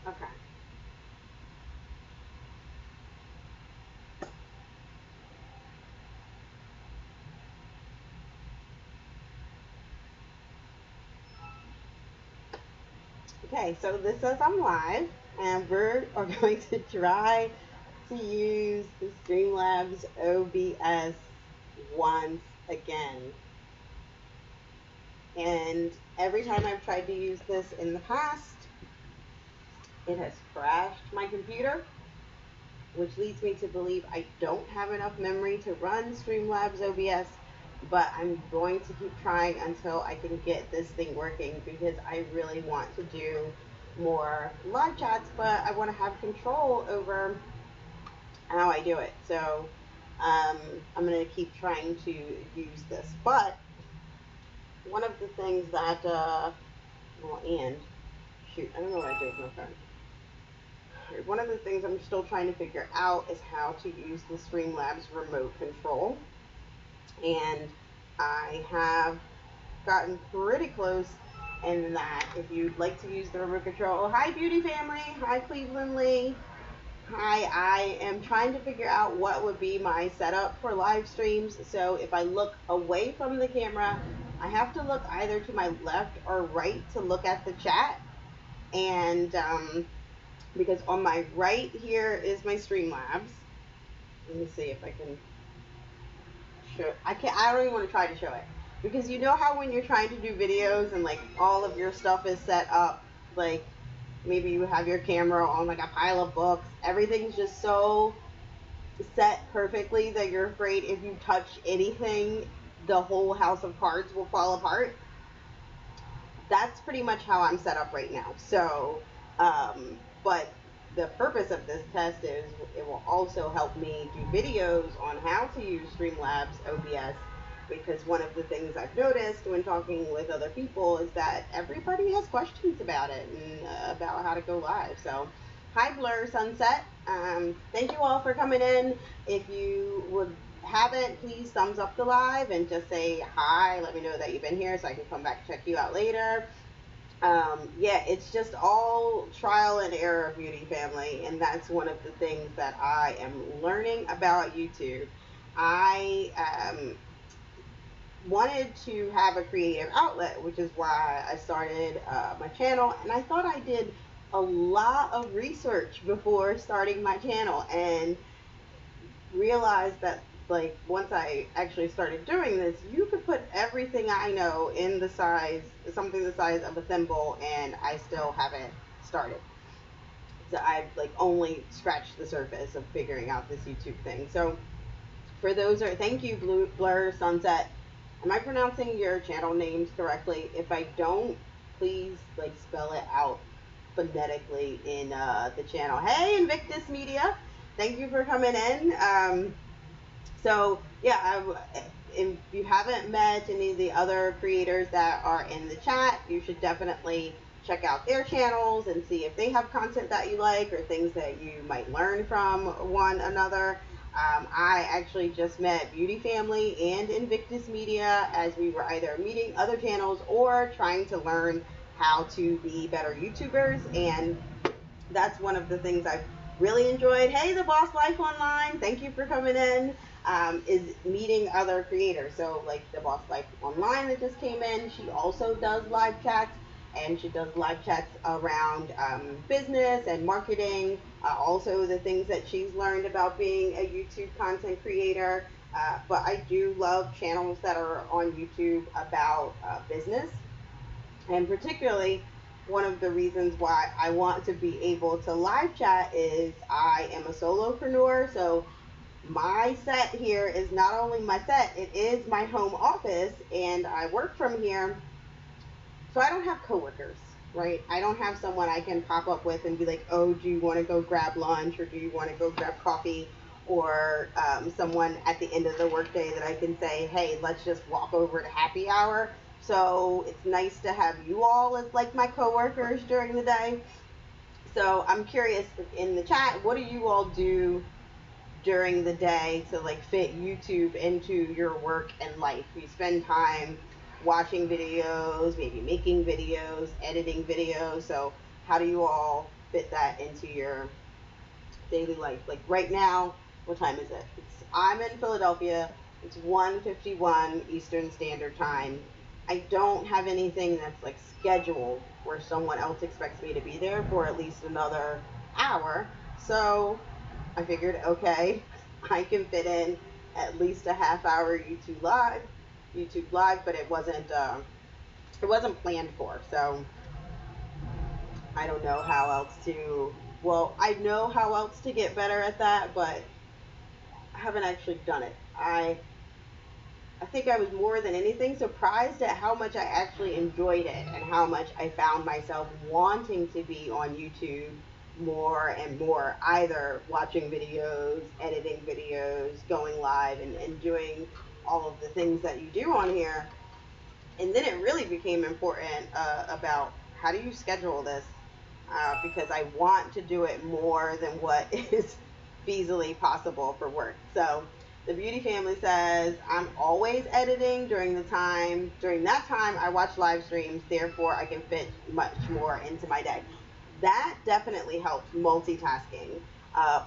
Okay. Okay, so this says I'm live, and we are going to try to use the Streamlabs OBS once again. And every time I've tried to use this in the past, it has crashed my computer, which leads me to believe I don't have enough memory to run Streamlabs OBS, but I'm going to keep trying until I can get this thing working because I really want to do more live chats, but I want to have control over how I do it. So I'm going to keep trying to use this. But one of the things that, and shoot, I don't know what I did with my phone. One of the things I'm still trying to figure out is how to use the Streamlabs remote control. And I have gotten pretty close in that if you'd like to use the remote control, hi Beauty Family, hi Cleveland Lee, hi, I am trying to figure out what would be my setup for live streams. So if I look away from the camera, I have to look either to my left or right to look at the chat. And because on my right here is my Streamlabs. Let me see if I can show. I don't even want to try to show it because you know how when you're trying to do videos and like all of your stuff is set up, like maybe you have your camera on like a pile of books. Everything's just so set perfectly that you're afraid if you touch anything, the whole house of cards will fall apart. That's pretty much how I'm set up right now. So, but the purpose of this test is it will also help me do videos on how to use Streamlabs OBS, because one of the things I've noticed when talking with other people is that everybody has questions about it and about how to go live. So, hi Blur Sunset. Thank you all for coming in. If you would haven't, please thumbs up the live and just say hi. Let me know that you've been here so I can come back and check you out later. Yeah, it's just all trial and error, Beauty Family, and that's one of the things that I am learning about YouTube. I wanted to have a creative outlet, which is why I started my channel, and I thought I did a lot of research before starting my channel and realized that like once I actually started doing this, you could put everything I know in the size, something the size of a thimble, and I still haven't started. So I've like only scratched the surface of figuring out this YouTube thing. So for those are thank you Blur Sunset. Am I pronouncing your channel names correctly? If I don't, please like spell it out phonetically in the channel. Hey Invictus Media, thank you for coming in. So yeah, if you haven't met any of the other creators that are in the chat, you should definitely check out their channels and see if they have content that you like or things that you might learn from one another. I actually just met Beauty Family and Invictus Media as we were either meeting other channels or trying to learn how to be better YouTubers, and that's one of the things I've really enjoyed. Hey, The Boss Life Online, thank you for coming in. Is meeting other creators. So like The Boss Life Online that just came in, she also does live chats, and she does live chats around business and marketing, also the things that she's learned about being a YouTube content creator. But I do love channels that are on YouTube about business, and particularly one of the reasons why I want to be able to live chat is I am a solopreneur. So my set here is not only my set, it is my home office, and I work from here. So I don't have coworkers, right? I don't have someone I can pop up with and be like, oh, do you want to go grab lunch, or do you want to go grab coffee? Or someone at the end of the workday that I can say, hey, let's just walk over to happy hour. So it's nice to have you all as like my coworkers during the day. So I'm curious in the chat, what do you all do during the day to like fit YouTube into your work and life? You spend time watching videos, maybe making videos, editing videos. So how do you all fit that into your daily life. Like right now, what time is it? I'm in Philadelphia. It's 1:51 Eastern Standard Time. I don't have anything that's like scheduled where someone else expects me to be there for at least another hour. So I figured, okay, I can fit in at least a half hour YouTube live, but it wasn't planned for. So I don't know how else to. Well, I know how else to get better at that, but I haven't actually done it. I think I was more than anything surprised at how much I actually enjoyed it and how much I found myself wanting to be on YouTube more and more, either watching videos, editing videos, going live, and doing all of the things that you do on here. And then it really became important about how do you schedule this, because I want to do it more than what is feasibly possible for work. So the beauty family says, I'm always editing during that time I watch live streams, therefore I can fit much more into my day. That definitely helps multitasking.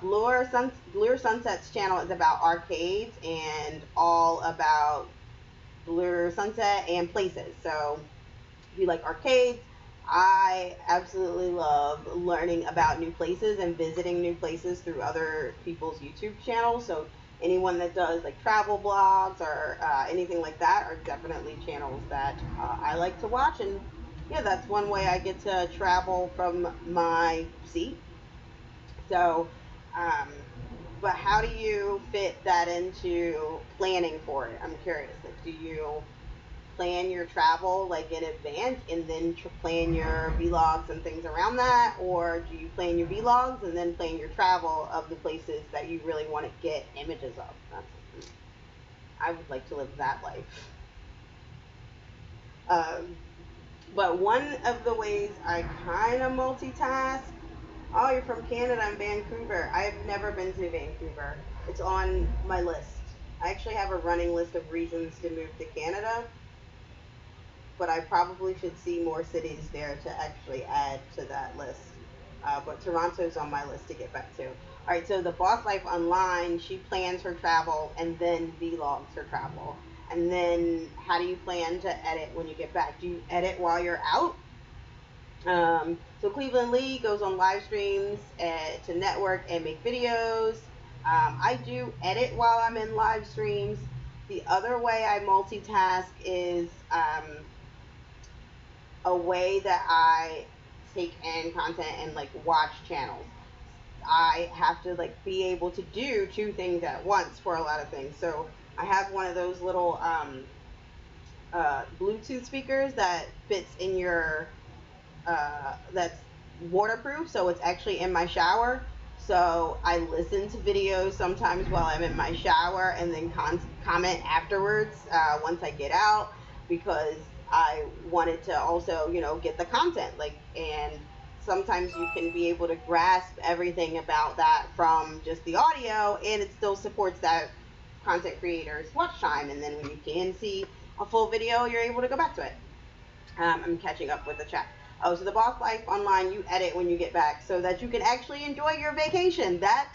Blur Sunset's channel is about arcades and all about Blur Sunset and places. So if you like arcades, I absolutely love learning about new places and visiting new places through other people's YouTube channels. So anyone that does like travel blogs or anything like that are definitely channels that I like to watch. And yeah, that's one way I get to travel from my seat. So, um, but how do you fit that into planning for it? I'm curious. Like, do you plan your travel like in advance and then plan your vlogs and things around that, or do you plan your vlogs and then plan your travel of the places that you really want to get images of? I would like to live that life. But one of the ways I kind of multitask. Oh, you're from Canada and Vancouver. I've never been to Vancouver. It's on my list. I actually have a running list of reasons to move to Canada, but I probably should see more cities there to actually add to that list. But Toronto's on my list to get back to. All right, so the Boss Life Online, she plans her travel and then vlogs her travel. And then how do you plan to edit when you get back? Do you edit while you're out? So Cleveland Lee goes on live streams to network and make videos. I do edit while I'm in live streams. The other way I multitask is a way that I take in content and like watch channels. I have to like be able to do two things at once for a lot of things. So I have one of those little Bluetooth speakers that fits in your that's waterproof, so it's actually in my shower. So I listen to videos sometimes while I'm in my shower and then comment afterwards once I get out, because I wanted to also, get the content. And sometimes you can be able to grasp everything about that from just the audio, and it still supports that content creator's watch time. And then when you can see a full video, you're able to go back to it. I'm catching up with the chat. Oh, so the Boss Life Online, you edit when you get back so that you can actually enjoy your vacation. That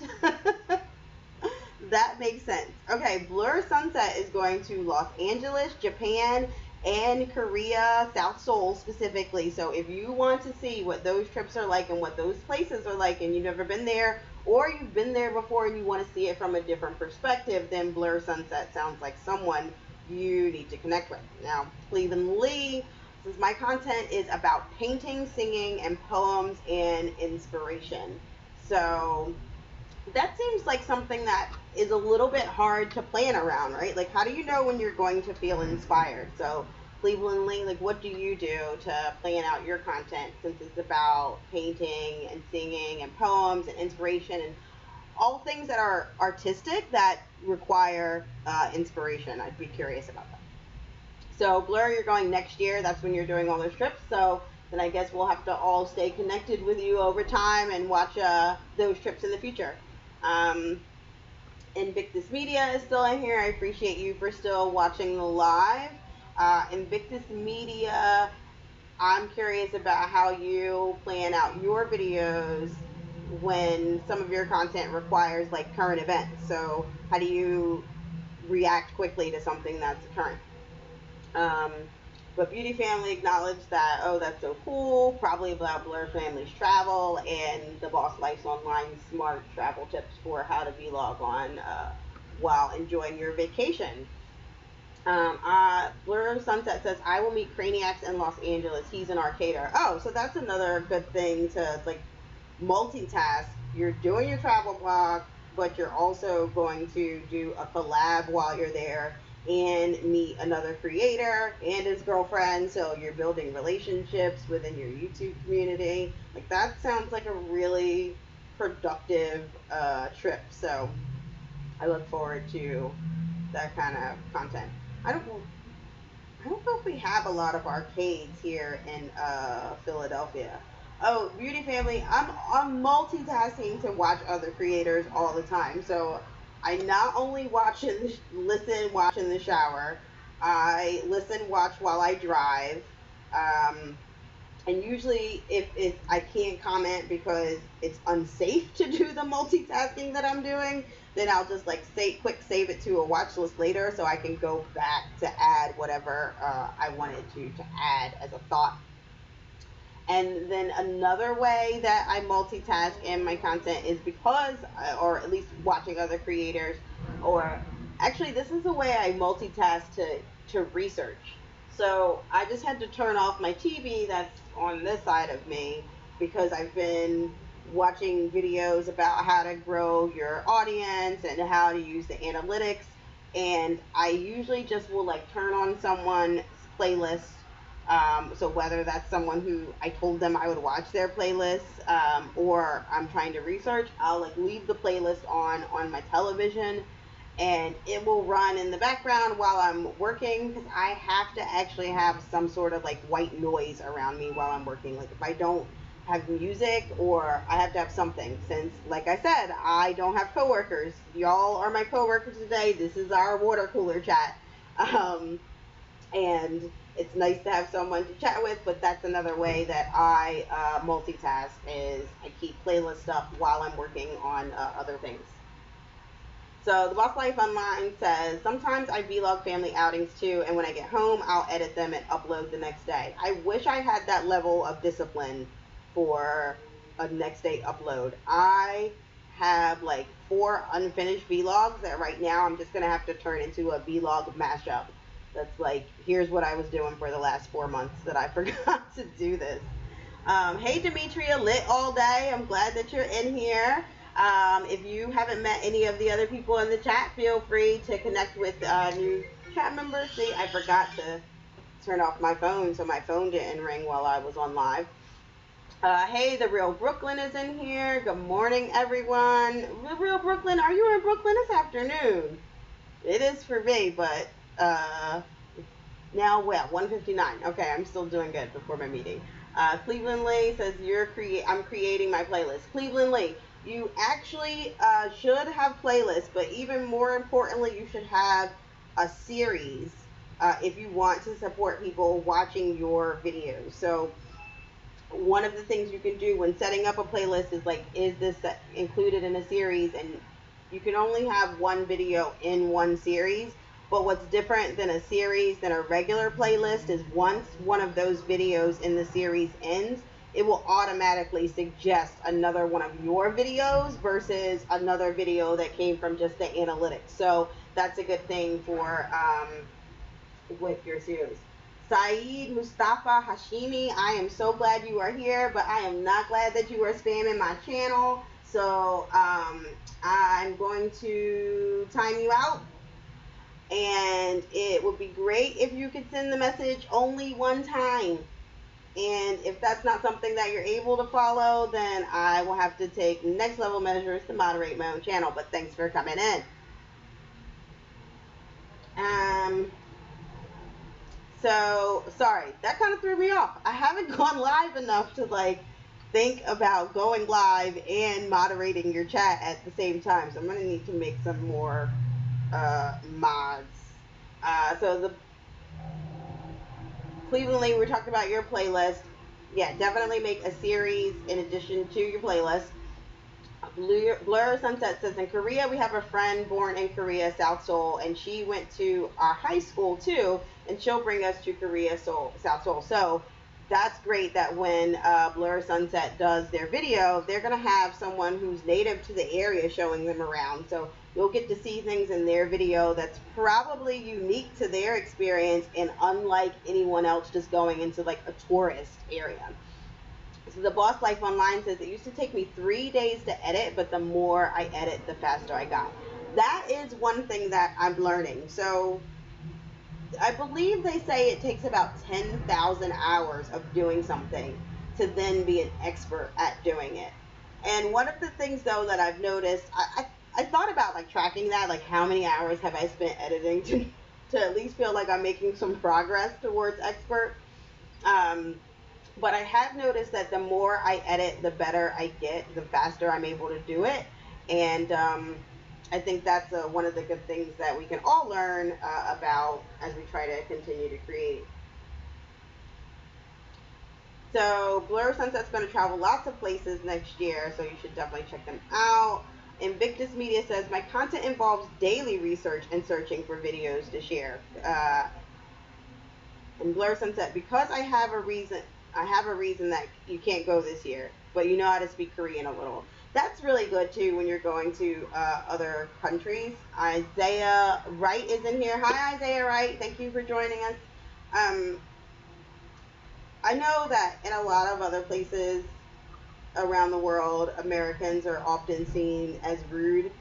that makes sense. Okay, Blur Sunset is going to Los Angeles, Japan, and Korea, South Seoul specifically. So if you want to see what those trips are like and what those places are like, and you've never been there, or you've been there before and you want to see it from a different perspective, then Blur Sunset sounds like someone you need to connect with. Now, Cleveland Lee, since my content is about painting, singing, and poems and inspiration. So that seems like something that is a little bit hard to plan around, right? Like, how do you know when you're going to feel inspired? So Cleveland Lee, like, what do you do to plan out your content, since it's about painting and singing and poems and inspiration and all things that are artistic that require inspiration? I'd be curious about that. So Blur, you're going next year. That's when you're doing all those trips. So then I guess we'll have to all stay connected with you over time and watch those trips in the future. Invictus Media is still in here. I appreciate you for still watching the live. Invictus Media, I'm curious about how you plan out your videos when some of your content requires like current events. So how do you react quickly to something that's current? Um, but Beauty Family acknowledged that, oh, that's so cool, probably about Blur Family's travel and the Boss Life's online smart travel tips for how to vlog on while enjoying your vacation. Blur Sunset says, I will meet Craniacs in Los Angeles. He's an arcader. Oh, so that's another good thing to like multitask. You're doing your travel blog, but you're also going to do a collab while you're there and meet another creator and his girlfriend. So you're building relationships within your YouTube community. Like that sounds like a really productive trip. So I look forward to that kind of content. I don't I don't know if we have a lot of arcades here in Philadelphia. Oh, Beauty Family, I'm multitasking to watch other creators all the time. So I not only watch in the shower. I listen, watch while I drive. Um, and usually, if I can't comment because it's unsafe to do the multitasking that I'm doing, then I'll just like quick save it to a watch list later so I can go back to add whatever I wanted to add as a thought. And then another way that I multitask in my content is because, or at least watching other creators, or actually, this is the way I multitask to research. So I just had to turn off my TV that's on this side of me because I've been watching videos about how to grow your audience and how to use the analytics. And I usually just will like turn on someone's playlist, so whether that's someone who I told them I would watch their playlist, or I'm trying to research, I'll like leave the playlist on my television, and it will run in the background while I'm working because I have to actually have some sort of like white noise around me while I'm working. Like if I don't have music, or I have to have something, since like I said, I don't have coworkers. Y'all are my coworkers today. This is our water cooler chat. And it's nice to have someone to chat with, but that's another way that I multitask is I keep playlist up while I'm working on other things. So the Boss Life Online says, sometimes I vlog family outings too, and when I get home, I'll edit them and upload the next day. I wish I had that level of discipline for a next day upload. I have like 4 unfinished vlogs that right now I'm just going to have to turn into a vlog mashup. That's like, here's what I was doing for the last 4 months that I forgot to do this. Hey, Demetria, lit all day. I'm glad that you're in here. If you haven't met any of the other people in the chat, feel free to connect with new chat members. See, I forgot to turn off my phone, so my phone didn't ring while I was on live. Hey, the Real Brooklyn is in here. Good morning, everyone. The Real Brooklyn, are you in Brooklyn this afternoon? It is for me, but now, well, 1:59. Okay, I'm still doing good before my meeting. Cleveland Lee says, I'm creating my playlist. Cleveland Lee, you actually should have playlists, but even more importantly, you should have a series if you want to support people watching your videos. So one of the things you can do when setting up a playlist is like, is this included in a series? And you can only have one video in one series. But what's different than a series than a regular playlist is once one of those videos in the series ends, it will automatically suggest another one of your videos versus another video that came from just the analytics. So that's a good thing for with your series. Saeed Mustafa Hashimi, I am so glad you are here, but I am not glad that you are spamming my channel. So I'm going to time you out. And it would be great if you could send the message only one time. And if that's not something that you're able to follow, then I will have to take next level measures to moderate my own channel. But thanks for coming in. So sorry, that kind of threw me off. I haven't gone live enough to like think about going live and moderating your chat at the same time. So I'm gonna need to make some more mods. So Cleveland Lee, we talked about your playlist. Yeah, definitely make a series in addition to your playlist. Blur Sunset says in Korea we have a friend born in Korea, South Seoul, and she went to our high school too, and she'll bring us to Korea, Seoul, South Seoul. So that's great that when Blur Sunset does their video, they're gonna have someone who's native to the area showing them around. So you'll get to see things in their video that's probably unique to their experience and unlike anyone else just going into like a tourist area. So the Boss Life Online says it used to take me 3 days to edit, but the more I edit, the faster I got. That is one thing that I'm learning. So I believe they say it takes about 10,000 hours of doing something to then be an expert at doing it. And one of the things though that I've noticed, I thought about like tracking that, like how many hours have I spent editing to at least feel like I'm making some progress towards expert. But I have noticed that the more I edit, the better I get, the faster I'm able to do it. And I think that's one of the good things that we can all learn about as we try to continue to create. So Blur Sunset's going to travel lots of places next year, so you should definitely check them out. Invictus Media says, my content involves daily research and searching for videos to share. And Blur Sunset, because I have a reason that you can't go this year, but you know how to speak Korean a little. That's really good too when you're going to other countries. Isaiah Wright is in here. Hi, Isaiah Wright. Thank you for joining us. I know that in a lot of other places around the world, Americans are often seen as rude.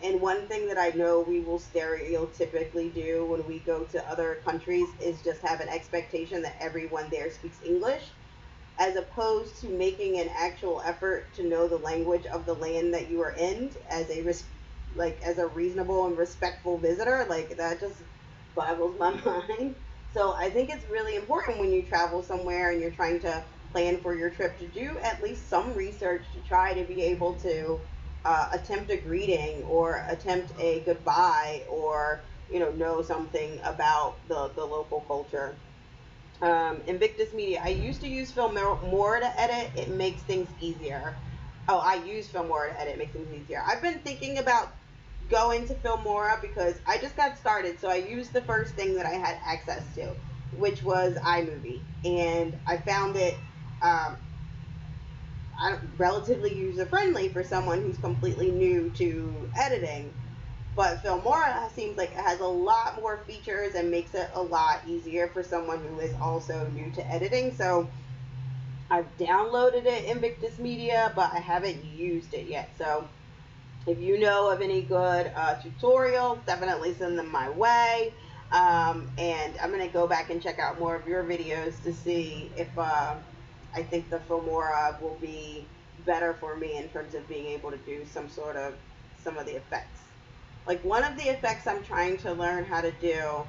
And one thing that I know we will stereotypically do when we go to other countries is just have an expectation that everyone there speaks English, as opposed to making an actual effort to know the language of the land that you are in as a reasonable and respectful visitor. Like, that just boggles my mind. So I think it's really important when you travel somewhere and you're trying to plan for your trip to do at least some research to try to be able to attempt a greeting or attempt a goodbye, or know something about the local culture. Invictus Media, I used to use Filmora to edit. It makes things easier. Oh, I use Filmora to edit. It makes things easier. I've been thinking about going to Filmora because I just got started, so I used the first thing that I had access to, which was iMovie, and I found it relatively user-friendly for someone who's completely new to editing. But Filmora seems like it has a lot more features and makes it a lot easier for someone who is also new to editing. So I've downloaded it, Invictus Media, but I haven't used it yet. So if you know of any good tutorials, definitely send them my way. And I'm going to go back and check out more of your videos to see if I think the Filmora will be better for me in terms of being able to do some of the effects. Like, one of the effects I'm trying to learn how to do,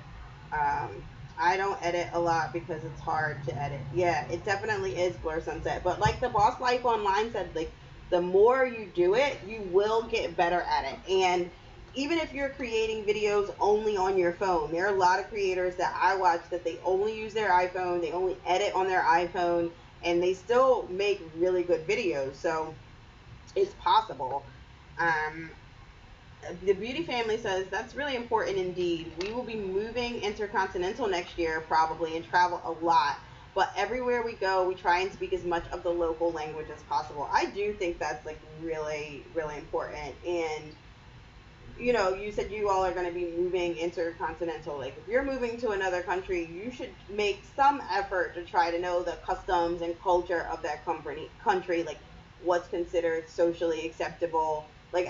I don't edit a lot because it's hard to edit. Yeah, it definitely is Blur Sunset. But like the Boss Life Online said, like, the more you do it, you will get better at it. And even if you're creating videos only on your phone, there are a lot of creators that I watch that they only use their iPhone, they only edit on their iPhone, and they still make really good videos. So it's possible. The Beauty Family says, that's really important indeed. We will be moving intercontinental next year probably and travel a lot. But everywhere we go, we try and speak as much of the local language as possible. I do think that's like really, really important. And you said you all are going to be moving intercontinental. Like, if you're moving to another country, you should make some effort to try to know the customs and culture of that country, like what's considered socially acceptable. Like,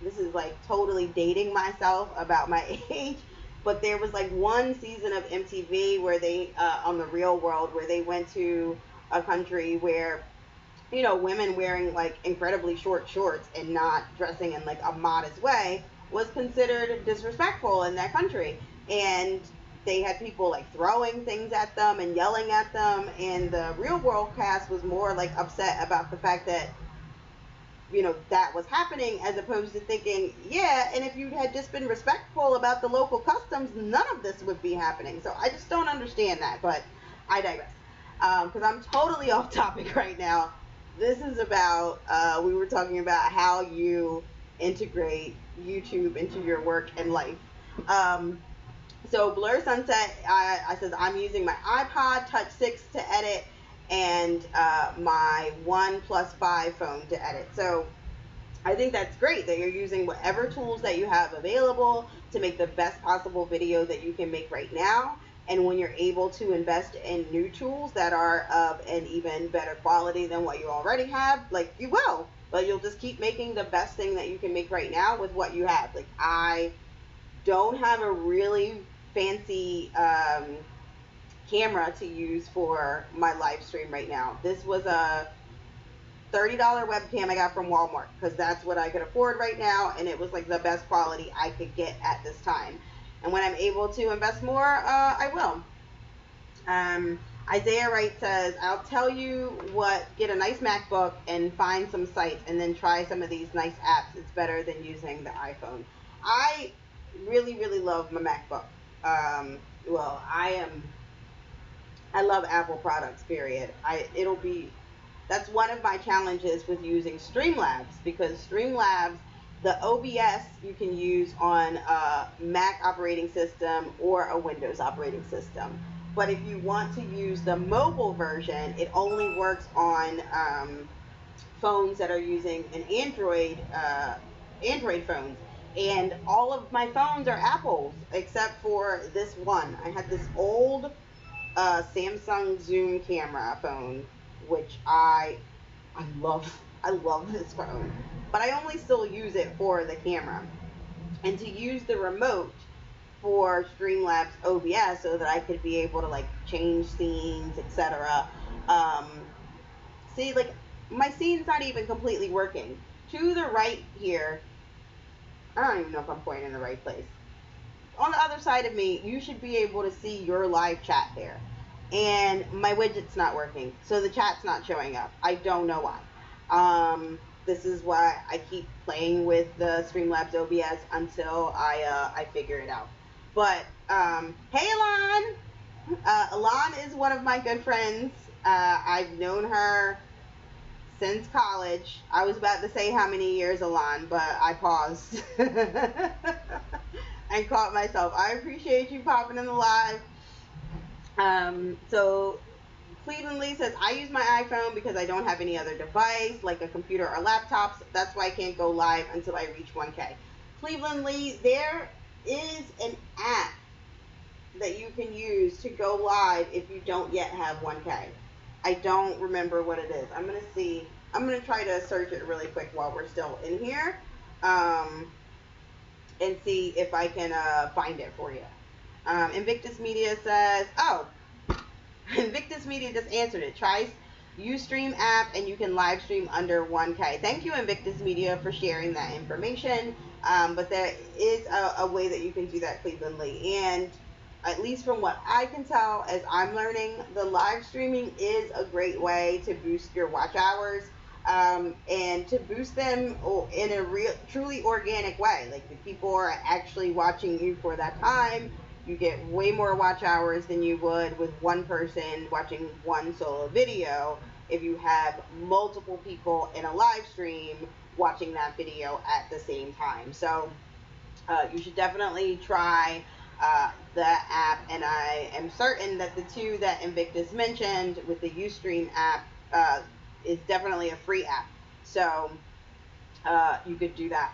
this is like totally dating myself about my age, but there was like one season of MTV where they, on The Real World, where they went to a country where, women wearing like incredibly short shorts and not dressing in like a modest way was considered disrespectful in that country. And they had people like throwing things at them and yelling at them. And the Real World cast was more like upset about the fact that that was happening, as opposed to thinking, yeah, and if you had just been respectful about the local customs, none of this would be happening. So I just don't understand that, but I digress. Because I'm totally off topic right now. This is about, we were talking about how you integrate YouTube into your work and life. So Blur Sunset, I said I'm using my iPod Touch 6 to edit, and my OnePlus 5 phone to edit. So I think that's great that you're using whatever tools that you have available to make the best possible video that you can make right now. And when you're able to invest in new tools that are of an even better quality than what you already have, like, you will. But you'll just keep making the best thing that you can make right now with what you have. Like, I don't have a really fancy camera to use for my live stream right now. This was a $30 webcam I got from Walmart because that's what I could afford right now, and it was like the best quality I could get at this time. And when I'm able to invest more, I will. Isaiah Wright says, I'll tell you what, get a nice MacBook and find some sites and then try some of these nice apps. It's better than using the iPhone. I really, really love my MacBook. Well, I love Apple products, period. That's one of my challenges with using Streamlabs, because Streamlabs, the OBS you can use on a Mac operating system or a Windows operating system. But if you want to use the mobile version, it only works on phones that are using an Android phones. And all of my phones are Apples except for this one. I had this old Samsung Zoom camera phone, which I love. I love this phone, but I only still use it for the camera and to use the remote for Streamlabs OBS so that I could be able to like change scenes, etc. See, like, my scene's not even completely working. To the right here, I don't even know if I'm pointing in the right place. On the other side of me, you should be able to see your live chat there. And my widget's not working, so the chat's not showing up. I don't know why. This is why I keep playing with the Streamlabs OBS until I figure it out. But hey, Alon! Alon is one of my good friends. I've known her since college. I was about to say how many years, Alon, but I paused and caught myself. I appreciate you popping in the live. So Cleveland Lee says, I use my iPhone because I don't have any other device, like a computer or laptops. That's why I can't go live until I reach 1K. Cleveland Lee, there is an app that you can use to go live if you don't yet have 1K. I don't remember what it is. I'm going to see. I'm going to try to search it really quick while we're still in here, and see if I can find it for you. Invictus Media says, oh, Invictus Media just answered it. Try Ustream app and you can live stream under 1K. Thank you, Invictus Media, for sharing that information. But there is a way that you can do that, Cleveland Lee. And at least from what I can tell, as I'm learning, the live streaming is a great way to boost your watch hours, and to boost them in a truly organic way. Like, the people are actually watching you for that time. You get way more watch hours than you would with one person watching one solo video if you have multiple people in a live stream watching that video at the same time. So you should definitely try that app, and I am certain that the two that Invictus mentioned with the Ustream app is definitely a free app. So you could do that.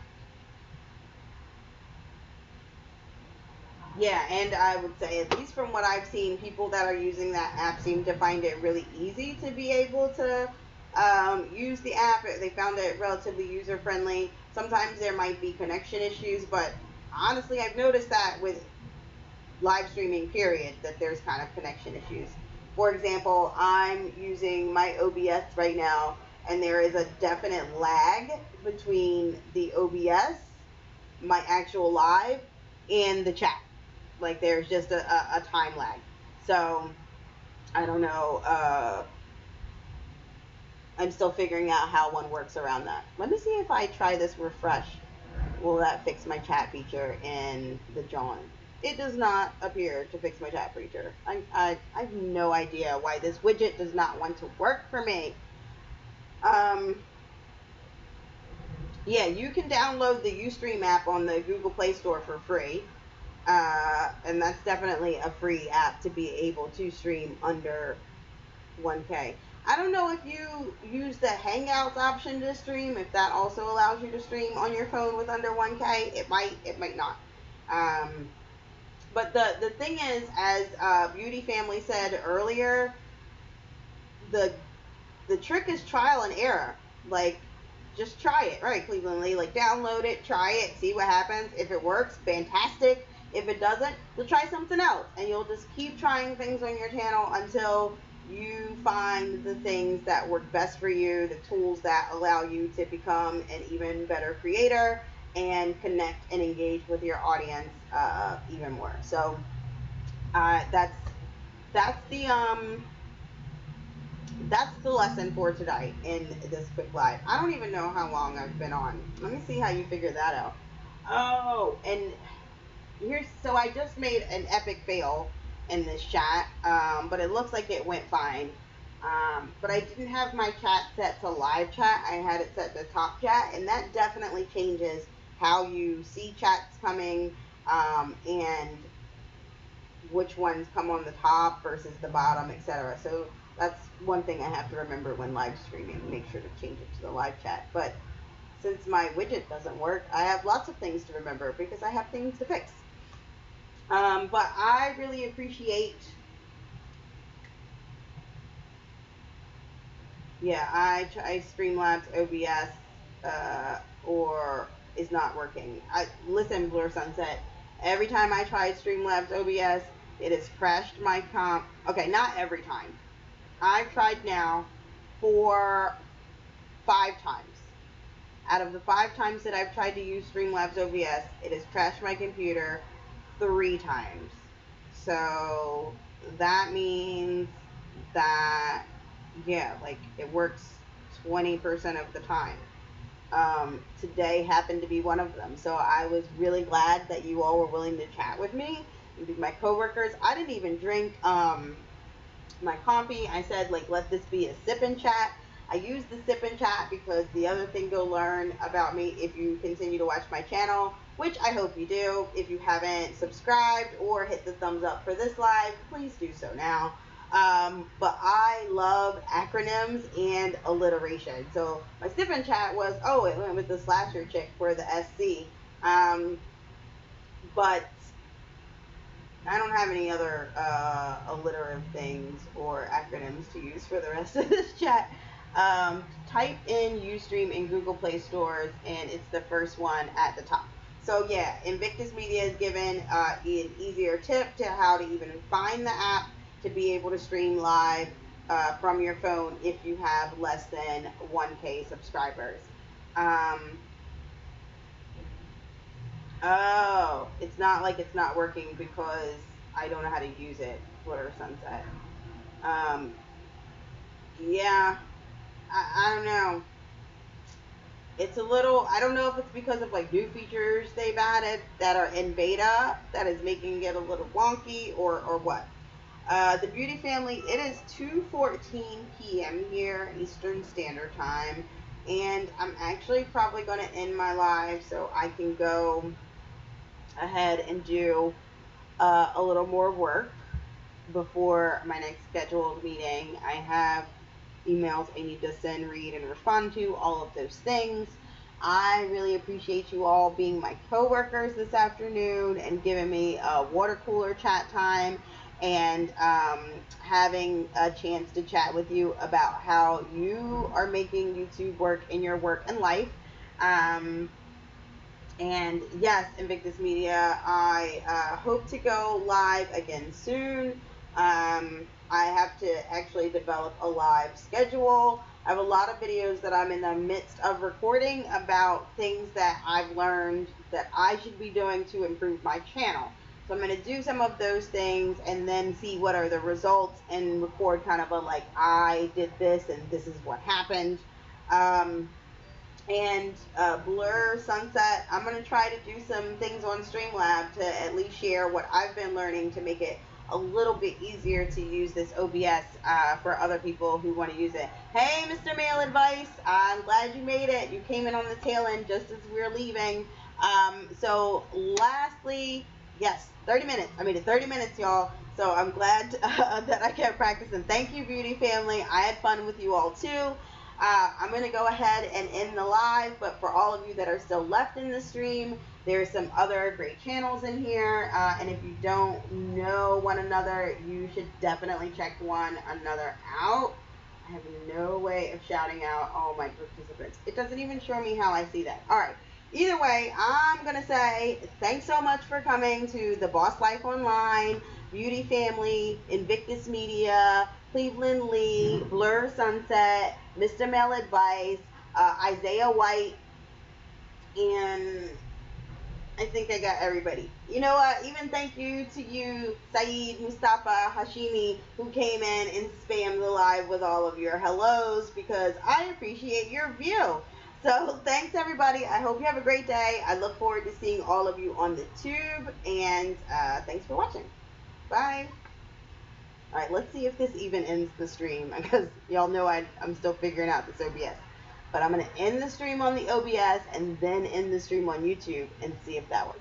Yeah, and I would say, at least from what I've seen, people that are using that app seem to find it really easy to be able to use the app. They found it relatively user-friendly. Sometimes there might be connection issues, but honestly, I've noticed that with live streaming, period, that there's kind of connection issues. For example, I'm using my OBS right now, and there is a definite lag between the OBS, my actual live, and the chat. Like, there's just a time lag. So I don't know. I'm still figuring out how one works around that. Let me see if I try this refresh. Will that fix my chat feature in the John? It does not appear to fix my chat feature. I have no idea why this widget does not want to work for me. Yeah, you can download the Ustream app on the Google Play Store for free. And that's definitely a free app to be able to stream under 1K. I don't know if you use the Hangouts option to stream, if that also allows you to stream on your phone with under 1K. It might not. But the thing is, as Beauty Family said earlier, the trick is trial and error. Like, just try it, right, Cleveland Lee? Like, download it, try it, see what happens. If it works, fantastic. If it doesn't, you'll try something else, and you'll just keep trying things on your channel until you find the things that work best for you, the tools that allow you to become an even better creator and connect and engage with your audience even more. So that's the lesson for today in this quick live. I don't even know how long I've been on. Let me see how you figure that out. Oh, and so I just made an epic fail in this chat, but it looks like it went fine. But I didn't have my chat set to live chat. I had it set to top chat, and that definitely changes how you see chats coming, and which ones come on the top versus the bottom, etc. So that's one thing I have to remember when live streaming. Make sure to change it to the live chat. But since my widget doesn't work, I have lots of things to remember because I have things to fix. But I really appreciate, I try Streamlabs OBS, or is not working. Listen, Blur Sunset, every time I tried Streamlabs OBS, it has crashed my comp. Okay, not every time. I've tried now for 5 times. Out of the 5 times that I've tried to use Streamlabs OBS, it has crashed my computer 3 times. So that means that, like, it works 20% of the time. Today happened to be one of them. So I was really glad that you all were willing to chat with me. My coworkers, I didn't even drink my coffee. I said, like, let this be a sip and chat. I use the sip and chat because the other thing you'll learn about me if you continue to watch my channel, which I hope you do. If you haven't subscribed or hit the thumbs up for this live, please do so now. But I love acronyms and alliteration. So my sip and chat was, it went with the SlasherChick for the SC. But I don't have any other alliterative things or acronyms to use for the rest of this chat. Type in Ustream in Google Play stores, and it's the first one at the top. So yeah, Invictus Media has given an easier tip to how to even find the app to be able to stream live from your phone if you have less than 1K subscribers. It's not like it's not working because I don't know how to use it. Glitter Sunset. I don't know. It's a little, I don't know if it's because of like new features they've added that are in beta that is making it a little wonky or what. The Beauty Family, it is 2:14 p.m. here, Eastern Standard Time, and I'm actually probably going to end my live so I can go ahead and do a little more work before my next scheduled meeting. I have emails I need to send, read, and respond to, all of those things. I really appreciate you all being my coworkers this afternoon and giving me a water cooler chat time and having a chance to chat with you about how you are making YouTube work in your work and life. And yes, Invictus Media, I hope to go live again soon. I have to actually develop a live schedule. I have a lot of videos that I'm in the midst of recording about things that I've learned that I should be doing to improve my channel. So I'm going to do some of those things and then see what are the results and record kind of a like, I did this and this is what happened. And Blur Sunset, I'm going to try to do some things on Streamlab to at least share what I've been learning to make it a little bit easier to use this OBS for other people who want to use it. Hey, Mr. Mail Advice, I'm glad you made it. You came in on the tail end just as we were leaving. So lastly, yes, 30 minutes. I made it 30 minutes, y'all. So I'm glad that I kept practicing. Thank you, beauty family. I had fun with you all too. I'm going to go ahead and end the live, but for all of you that are still left in the stream, there's some other great channels in here, and if you don't know one another, you should definitely check one another out. I have no way of shouting out all my participants. It doesn't even show me how I see that. All right. Either way, I'm going to say thanks so much for coming to the Boss Life Online, Beauty Family, Invictus Media, Cleveland Lee, Blur Sunset, Mr. Mel Advice, Isaiah White, and I think I got everybody. You know what? Even thank you to you, Saeed, Mustafa, Hashimi, who came in and spammed the live with all of your hellos because I appreciate your view. So thanks everybody. I hope you have a great day. I look forward to seeing all of you on the tube, and thanks for watching. Bye. All right, let's see if this even ends the stream because y'all know I'm still figuring out this OBS. But I'm going to end the stream on the OBS and then end the stream on YouTube and see if that works.